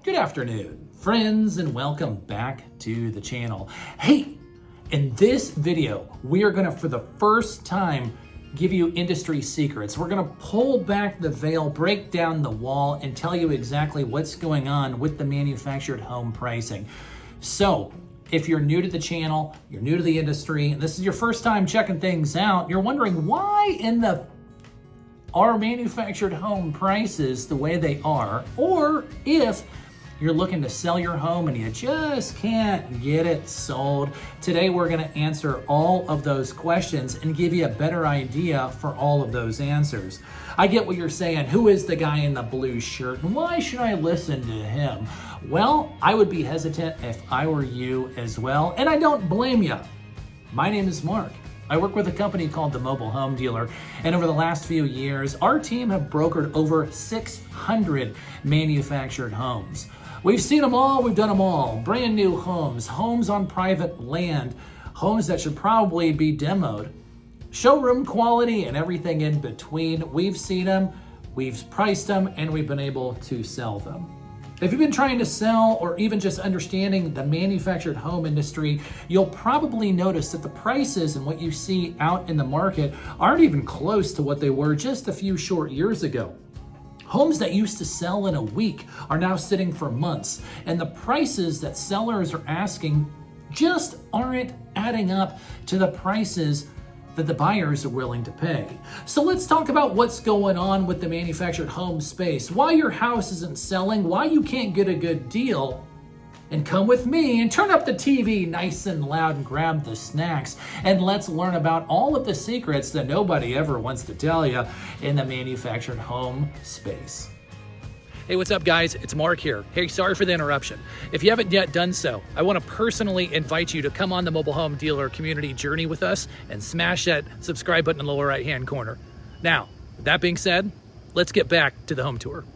Good afternoon, friends, and welcome back to the channel. Hey, in this video, we are gonna, for the first time, give you industry secrets. We're gonna pull back the veil, break down the wall, and tell you exactly what's going on with the manufactured home pricing. So, if you're new to the channel, you're new to the industry, and this is your first time checking things out, you're wondering why are manufactured home prices the way they are, or if you're looking to sell your home and you just can't get it sold. Today we're going to answer all of those questions and give you a better idea for all of those answers. I get what you're saying. Who is the guy in the blue shirt and why should I listen to him? Well, I would be hesitant if I were you as well, and I don't blame you. My name is Mark. I work with a company called the Mobile Home Dealer, and over the last few years, our team have brokered over 600 manufactured homes. We've seen them all, we've done them all. Brand new homes, homes on private land, homes that should probably be demoed, showroom quality and everything in between. We've seen them, we've priced them, and we've been able to sell them. If you've been trying to sell or even just understanding the manufactured home industry, you'll probably notice that the prices and what you see out in the market aren't even close to what they were just a few short years ago. Homes that used to sell in a week are now sitting for months, and the prices that sellers are asking just aren't adding up to the prices that the buyers are willing to pay. So let's talk about what's going on with the manufactured home space, why your house isn't selling, why you can't get a good deal, and come with me and turn up the TV nice and loud and grab the snacks, and let's learn about all of the secrets that nobody ever wants to tell you in the manufactured home space. Hey, what's up, guys? It's Mark here. Hey, sorry for the interruption. If you haven't yet done so, I want to personally invite you to come on the Mobile Home Dealer community journey with us and smash that subscribe button in the lower right-hand corner. Now, with that being said, let's get back to the home tour.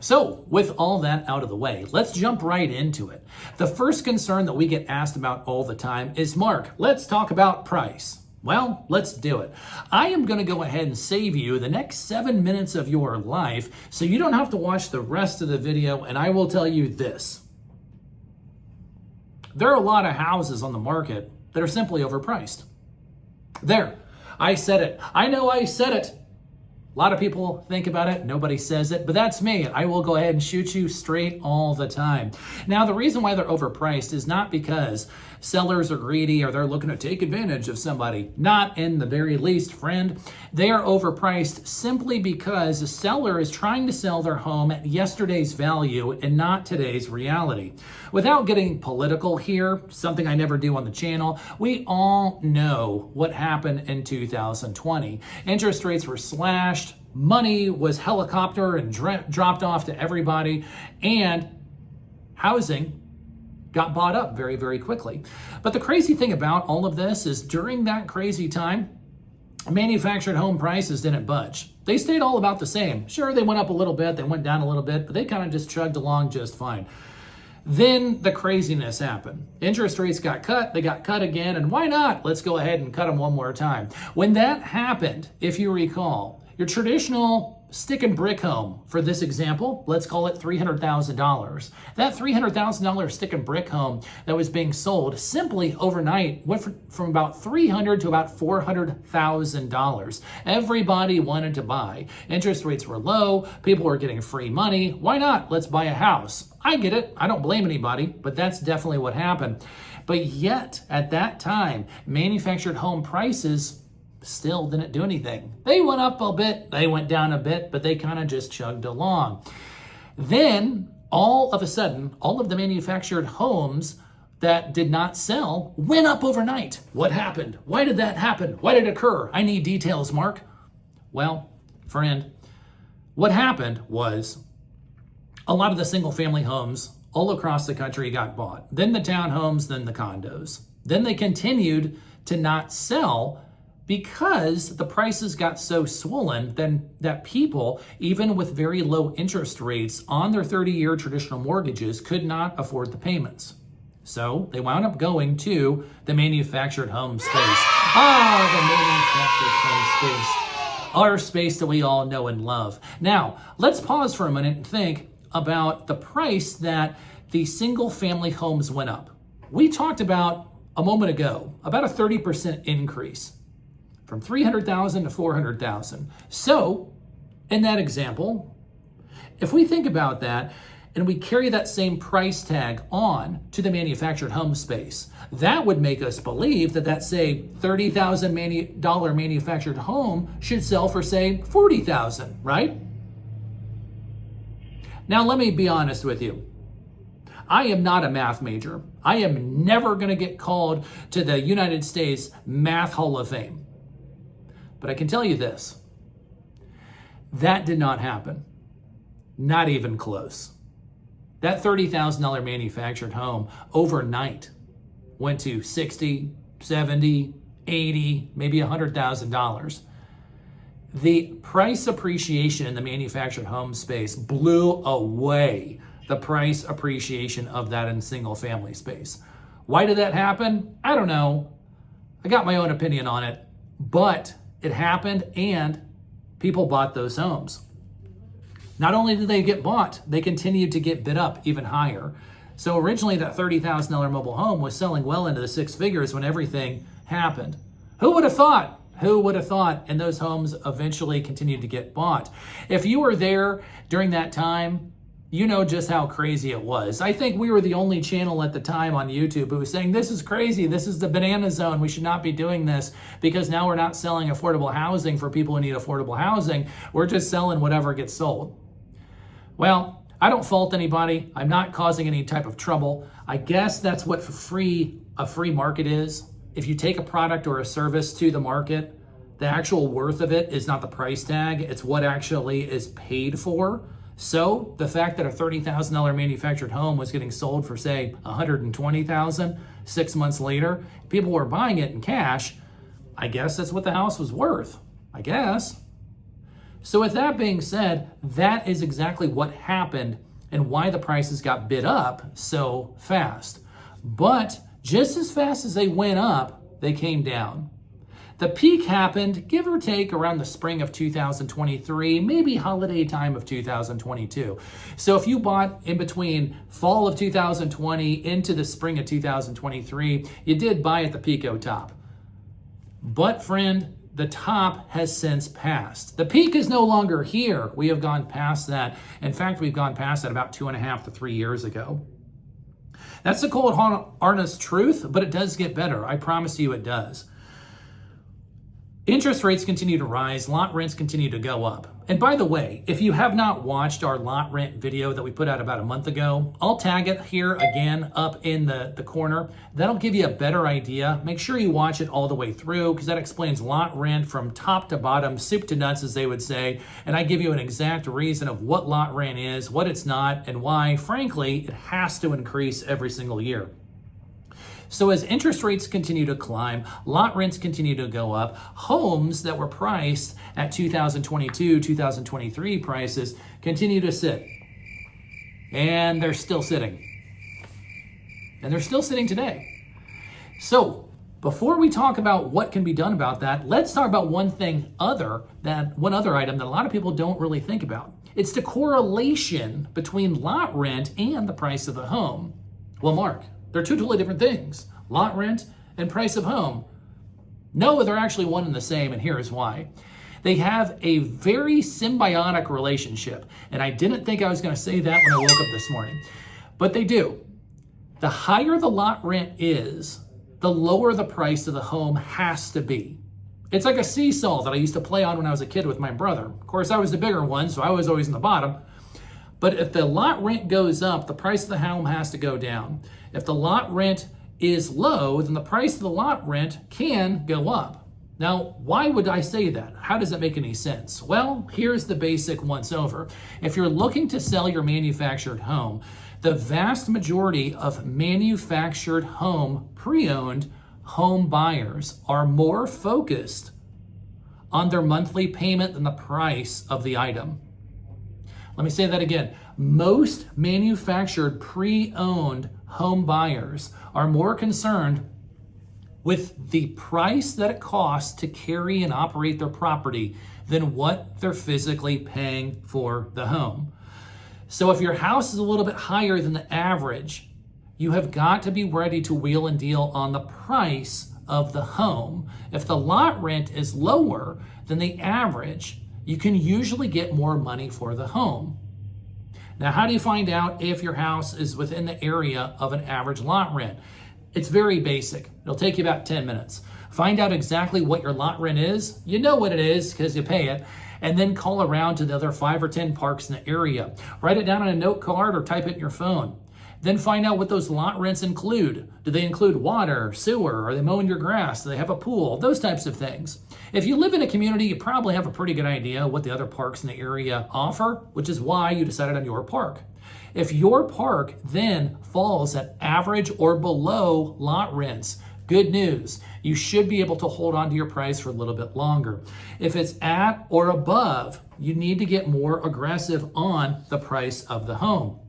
So, with all that out of the way, let's jump right into it. The first concern that we get asked about all the time is, Mark, let's talk about price. Well, let's do it. I am going to go ahead and save you the next 7 minutes of your life so you don't have to watch the rest of the video, and I will tell you this. There are a lot of houses on the market that are simply overpriced. There, I said it. I know I said it. A lot of people think about it, nobody says it, but that's me. I will go ahead and shoot you straight all the time. Now, the reason why they're overpriced is not because sellers are greedy or they're looking to take advantage of somebody. Not in the very least, friend. They are overpriced simply because the seller is trying to sell their home at yesterday's value and not today's reality. Without getting political here, something I never do on the channel, we all know what happened in 2020. Interest rates were slashed, money was helicopter and dropped off to everybody, and housing got bought up very, very quickly. But the crazy thing about all of this is during that crazy time, manufactured home prices didn't budge. They stayed all about the same. Sure, they went up a little bit, they went down a little bit, but they kind of just chugged along just fine. Then the craziness happened. Interest rates got cut, they got cut again, and why not? Let's go ahead and cut them one more time. When that happened, if you recall, your traditional stick and brick home, for this example, let's call it $300,000. That $300,000 stick and brick home that was being sold simply overnight went from about $300,000 to about $400,000. Everybody wanted to buy. Interest rates were low, people were getting free money. Why not? Let's buy a house. I get it. I don't blame anybody, but that's definitely what happened. But yet, at that time, manufactured home prices still didn't do anything. They went up a bit, they went down a bit, but they kind of just chugged along. Then, all of a sudden, all of the manufactured homes that did not sell went up overnight. What happened? Why did that happen? Why did it occur? I need details, Mark. Well, friend, what happened was a lot of the single-family homes all across the country got bought. Then the townhomes, then the condos. Then they continued to not sell because the prices got so swollen then that people, even with very low interest rates on their 30-year traditional mortgages, could not afford the payments. So they wound up going to the manufactured home space. The manufactured home space. Our space that we all know and love. Now, let's pause for a minute and think, about the price that the single family homes went up. We talked about a moment ago about a 30% increase from 300,000 to 400,000. So in that example, if we think about that and we carry that same price tag on to the manufactured home space, that would make us believe that that, say, $30,000 manufactured home should sell for, say, $40,000, right? Now, let me be honest with you. I am not a math major. I am never going to get called to the United States Math Hall of Fame. But I can tell you this. That did not happen. Not even close. That $30,000 manufactured home overnight went to $60, $70, $80, maybe $100,000. The price appreciation in the manufactured home space blew away the price appreciation of that in single family space. Why did that happen? I don't know. I got my own opinion on it, but it happened and people bought those homes. Not only did they get bought, they continued to get bid up even higher. So originally that $30,000 mobile home was selling well into the six figures when everything happened. Who would have thought? Who would have thought? And those homes eventually continued to get bought. If you were there during that time, you know just how crazy it was. I think we were the only channel at the time on YouTube who was saying, this is crazy, this is the banana zone, we should not be doing this because now we're not selling affordable housing for people who need affordable housing. We're just selling whatever gets sold. Well, I don't fault anybody. I'm not causing any type of trouble. I guess that's what a free market is. If you take a product or a service to the market, the actual worth of it is not the price tag, it's what actually is paid for. So the fact that a $30,000 manufactured home was getting sold for, say, $120,000 6 months later, people were buying it in cash, I guess that's what the house was worth, I guess. So with that being said, that is exactly what happened and why the prices got bid up so fast. But just as fast as they went up, they came down. The peak happened, give or take, around the spring of 2023, maybe holiday time of 2022. So if you bought in between fall of 2020 into the spring of 2023, you did buy at the Pico top. But friend, the top has since passed. The peak is no longer here. We have gone past that. In fact, we've gone past that about 2.5 to 3 years ago. That's the cold, honest truth, but it does get better. I promise you it does. Interest rates continue to rise, lot rents continue to go up. And by the way, if you have not watched our lot rent video that we put out about a month ago, I'll tag it here again up in the corner. That'll give you a better idea. Make sure you watch it all the way through because that explains lot rent from top to bottom, soup to nuts, as they would say. And I give you an exact reason of what lot rent is, what it's not, and why, frankly, it has to increase every single year. So as interest rates continue to climb, lot rents continue to go up, homes that were priced at 2022, 2023 prices continue to sit. And they're still sitting. And they're still sitting today. So before we talk about what can be done about that, let's talk about one other item that a lot of people don't really think about. It's the correlation between lot rent and the price of the home. Well, Mark, they're two totally different things. Lot rent and price of home. No, they're actually one and the same, and here is why. They have a very symbiotic relationship, and I didn't think I was going to say that when I woke up this morning, but they do. The higher the lot rent is, the lower the price of the home has to be. It's like a seesaw that I used to play on when I was a kid with my brother. Of course, I was the bigger one, so I was always in the bottom. But if the lot rent goes up, the price of the home has to go down. If the lot rent is low, then the price of the lot rent can go up. Now, why would I say that? How does that make any sense? Well, here's the basic once over. If you're looking to sell your manufactured home, the vast majority of manufactured home, pre-owned home buyers are more focused on their monthly payment than the price of the item. Let me say that again. Most manufactured pre-owned home buyers are more concerned with the price that it costs to carry and operate their property than what they're physically paying for the home. So if your house is a little bit higher than the average, you have got to be ready to wheel and deal on the price of the home. If the lot rent is lower than the average, you can usually get more money for the home. Now, how do you find out if your house is within the area of an average lot rent? It's very basic. It'll take you about 10 minutes. Find out exactly what your lot rent is. You know what it is because you pay it. And then call around to the other 5 or 10 parks in the area. Write it down on a note card or type it in your phone. Then find out what those lot rents include. Do they include water, sewer? Are they mowing your grass? Do they have a pool? Those types of things. If you live in a community, you probably have a pretty good idea what the other parks in the area offer, which is why you decided on your park. If your park then falls at average or below lot rents, good news, you should be able to hold on to your price for a little bit longer. If it's at or above, you need to get more aggressive on the price of the home.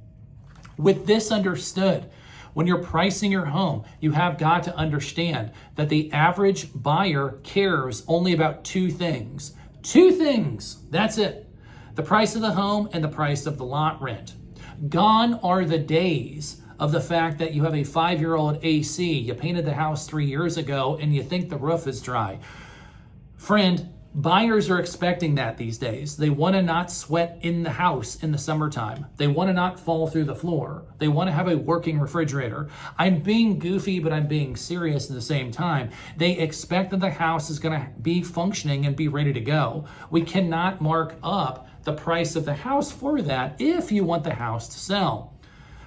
With this understood, when you're pricing your home, you have got to understand that the average buyer cares only about two things. Two things, that's it. The price of the home and the price of the lot rent. Gone are the days of the fact that you have a 5-year-old AC, you painted the house 3 years ago, and you think the roof is dry. Friend, buyers are expecting that these days. They want to not sweat in the house in the summertime. They want to not fall through the floor. They want to have a working refrigerator. I'm being goofy, but I'm being serious at the same time. They expect that the house is going to be functioning and be ready to go. We cannot mark up the price of the house for that if you want the house to sell.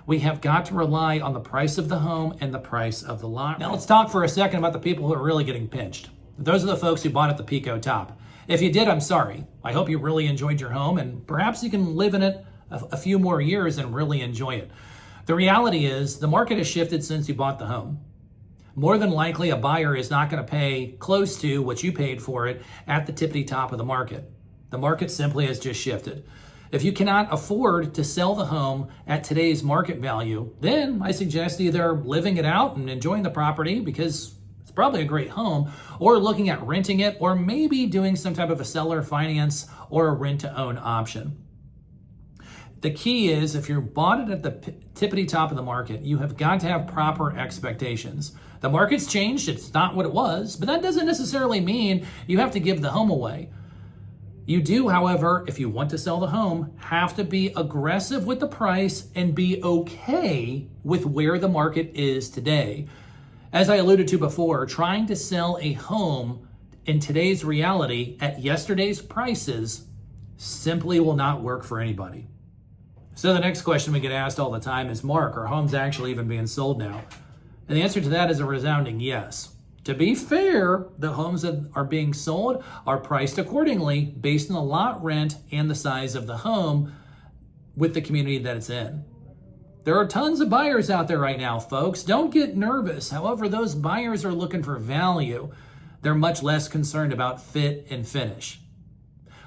We have got to rely on the price of the home and the price of the lot. Now let's talk for a second about the people who are really getting pinched. Those are the folks who bought at the Pico top. If you did, I'm sorry. I hope you really enjoyed your home and perhaps you can live in it a few more years and really enjoy it. The reality is the market has shifted since you bought the home. More than likely, a buyer is not going to pay close to what you paid for it at the tippity top of the market. The market simply has just shifted. If you cannot afford to sell the home at today's market value, then I suggest either living it out and enjoying the property because it's probably a great home, or looking at renting it, or maybe doing some type of a seller finance or a rent-to-own option. The key is if you bought it at the tippity top of the market, you have got to have proper expectations. The market's changed, it's not what it was, but that doesn't necessarily mean you have to give the home away. You do, however, if you want to sell the home, have to be aggressive with the price and be okay with where the market is today. As I alluded to before, trying to sell a home in today's reality at yesterday's prices simply will not work for anybody. So the next question we get asked all the time is, Mark, are homes actually even being sold now? And the answer to that is a resounding yes. To be fair, the homes that are being sold are priced accordingly based on the lot rent and the size of the home with the community that it's in. There are tons of buyers out there right now, folks. Don't get nervous. However, those buyers are looking for value. They're much less concerned about fit and finish.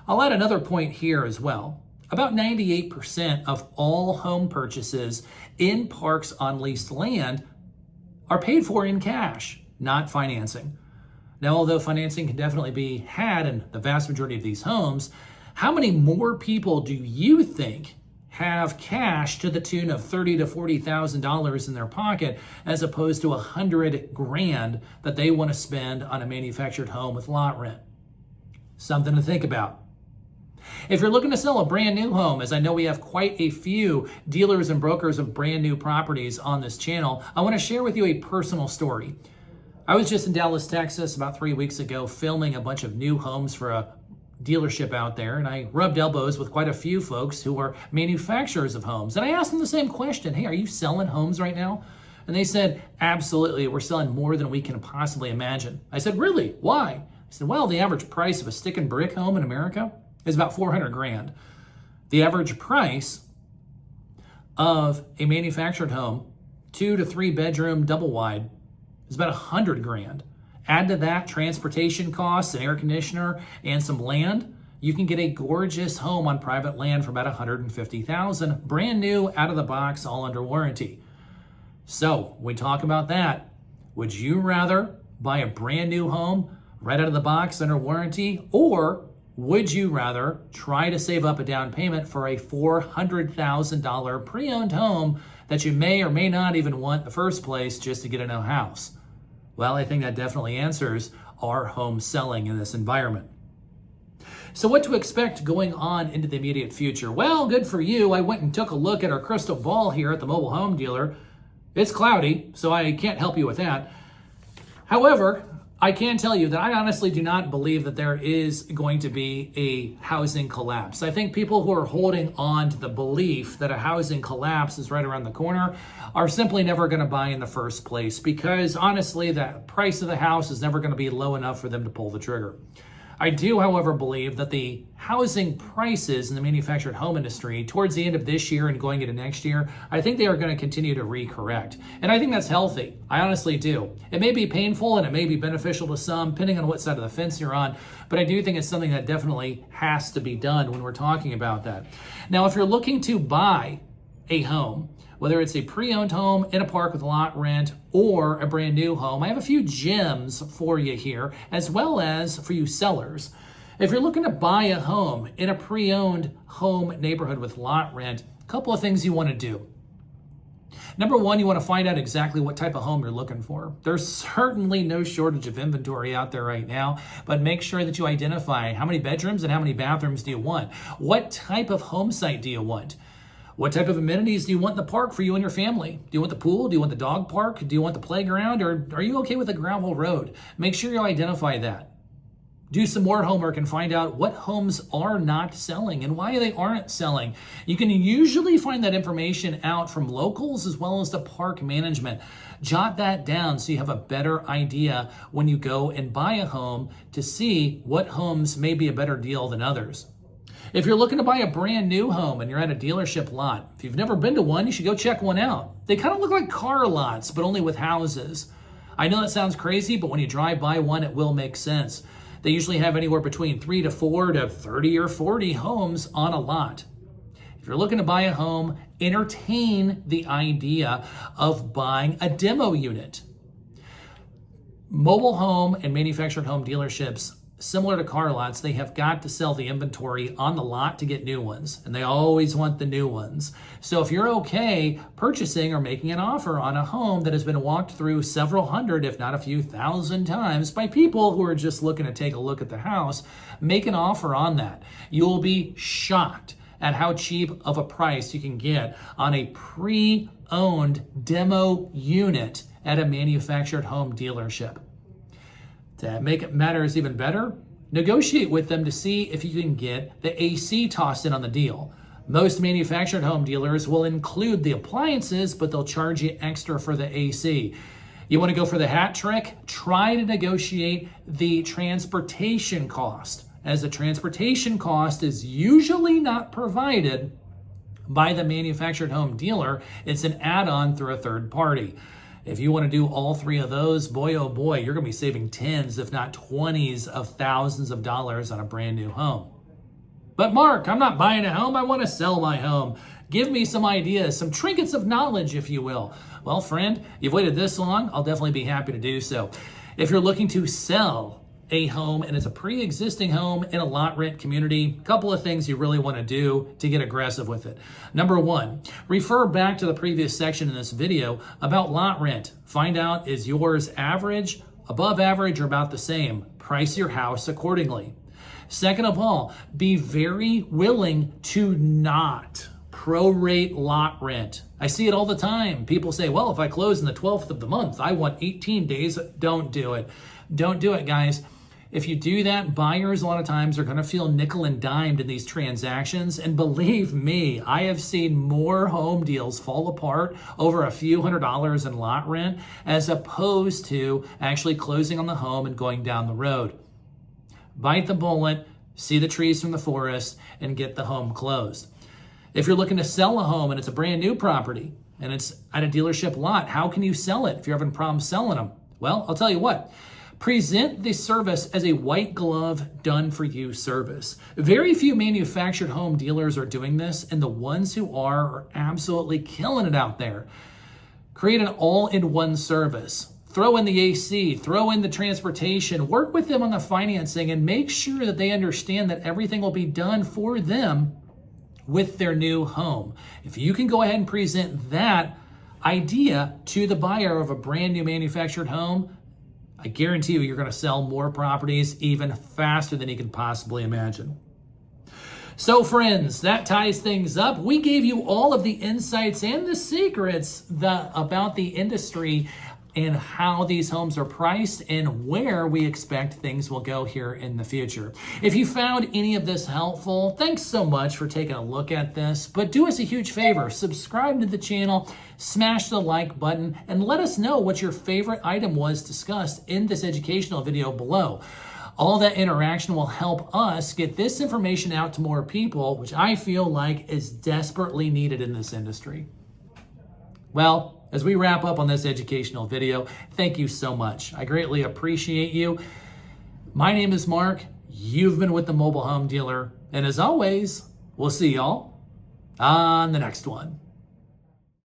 I'll add another point here as well. About 98% of all home purchases in parks on leased land are paid for in cash, not financing. Now, although financing can definitely be had in the vast majority of these homes, how many more people do you think have cash to the tune of $30,000 to $40,000 in their pocket as opposed to $100,000 that they want to spend on a manufactured home with lot rent? Something to think about. If you're looking to sell a brand new home, as I know we have quite a few dealers and brokers of brand new properties on this channel, I want to share with you a personal story. I was just in Dallas, Texas about 3 weeks ago filming a bunch of new homes for a dealership out there, and I rubbed elbows with quite a few folks who are manufacturers of homes. And I asked them the same question, hey, are you selling homes right now? And they said, absolutely, we're selling more than we can possibly imagine. I said, really? Why? I said, well, the average price of a stick and brick home in America is about $400,000. The average price of a manufactured home, 2 to 3 bedroom, double wide, is about $100,000. Add to that transportation costs, an air conditioner, and some land, you can get a gorgeous home on private land for about $150,000, brand new, out of the box, all under warranty. So when we talk about that, would you rather buy a brand new home right out of the box under warranty, or Would you rather try to save up a down payment for a $400,000 pre-owned home that you may or may not even want in the first place just to get a new house? Well, I think that definitely answers our home selling in this environment. So what to expect going on into the immediate future? Well, good for you. I went and took a look at our crystal ball here at the mobile home dealer. It's cloudy, so I can't help you with that. However, I can tell you that I honestly do not believe that there is going to be a housing collapse. I think people who are holding on to the belief that a housing collapse is right around the corner are simply never going to buy in the first place, because honestly, the price of the house is never going to be low enough for them to pull the trigger. I do, however, believe that the housing prices in the manufactured home industry towards the end of this year and going into next year, I think they are going to continue to recorrect. And I think that's healthy. I honestly do. It may be painful and it may be beneficial to some, depending on what side of the fence you're on, but I do think it's something that definitely has to be done when we're talking about that. Now, if you're looking to buy a home, whether it's a pre-owned home in a park with lot rent or a brand new home, I have a few gems for you here, as well as for you sellers. If you're looking to buy a home in a pre-owned home neighborhood with lot rent, a couple of things you want to do. Number one, you want to find out exactly what type of home you're looking for. There's certainly no shortage of inventory out there right now, but make sure that you identify how many bedrooms and how many bathrooms do you want. What type of home site do you want? What type of amenities do you want in the park for you and your family? Do you want the pool? Do you want the dog park? Do you want the playground? Or are you okay with a gravel road? Make sure you identify that. Do some more homework and find out what homes are not selling and why they aren't selling. You can usually find that information out from locals as well as the park management. Jot that down so you have a better idea when you go and buy a home to see what homes may be a better deal than others. If you're looking to buy a brand new home and you're at a dealership lot, if you've never been to one, you should go check one out. They kind of look like car lots, but only with houses. I know that sounds crazy, but when you drive by one, it will make sense. They usually have anywhere between 3 to 4 to 30 or 40 homes on a lot. If you're looking to buy a home, entertain the idea of buying a demo unit. Mobile home and manufactured home dealerships, similar to car lots, they have got to sell the inventory on the lot to get new ones, and they always want the new ones. So if you're okay purchasing or making an offer on a home that has been walked through several hundred, if not a few thousand times by people who are just looking to take a look at the house, make an offer on that. You'll be shocked at how cheap of a price you can get on a pre-owned demo unit at a manufactured home dealership. To make matters even better, negotiate with them to see if you can get the AC tossed in on the deal. Most manufactured home dealers will include the appliances, but they'll charge you extra for the AC. You want to go for the hat trick? Try to negotiate the transportation cost, as the transportation cost is usually not provided by the manufactured home dealer. It's an add-on through a third party. If you want to do all three of those, boy, oh boy, you're going to be saving tens, if not 20s of thousands of dollars on a brand new home. But Mark, I'm not buying a home. I want to sell my home. Give me some ideas, some trinkets of knowledge, if you will. Well, friend, you've waited this long. I'll definitely be happy to do so. If you're looking to sell a home and it's a pre-existing home in a lot rent community, a couple of things you really want to do to get aggressive with it. Number one, refer back to the previous section in this video about lot rent. Find out, is yours average, above average, or about the same? Price your house accordingly. Second of all, be very willing to not prorate lot rent. I see it all the time. People say, well, if I close in the 12th of the month, I want 18 days. Don't do it. Don't do it, guys. If you do that, buyers a lot of times are going to feel nickel and dimed in these transactions. And believe me, I have seen more home deals fall apart over a few $100s in lot rent as opposed to actually closing on the home and going down the road. Bite the bullet, see the trees from the forest, and get the home closed. If you're looking to sell a home and it's a brand new property and it's at a dealership lot, how can you sell it if you're having problems selling them? Well, I'll tell you what. Present the service as a white glove, done for you service. Very few manufactured home dealers are doing this, and the ones who are absolutely killing it out there. Create an all-in-one service. throw in the AC, throw in the transportation, work with them on the financing, and make sure that they understand that everything will be done for them with their new home. If you can go ahead and present that idea to the buyer of a brand new manufactured home, I guarantee you're going to sell more properties even faster than you can possibly imagine. So friends, that ties things up. We gave you all of the insights and the secrets about the industry and how these homes are priced and where we expect things will go here in the future. If you found any of this helpful, thanks so much for taking a look at this. But do us a huge favor, subscribe to the channel, smash the like button, and let us know what your favorite item was discussed in this educational video below. All that interaction will help us get this information out to more people, which I feel like is desperately needed in this industry. Well, as we wrap up on this educational video, thank you so much. I greatly appreciate you. My name is Mark. You've been with the Mobile Home Dealer. And as always, we'll see y'all on the next one.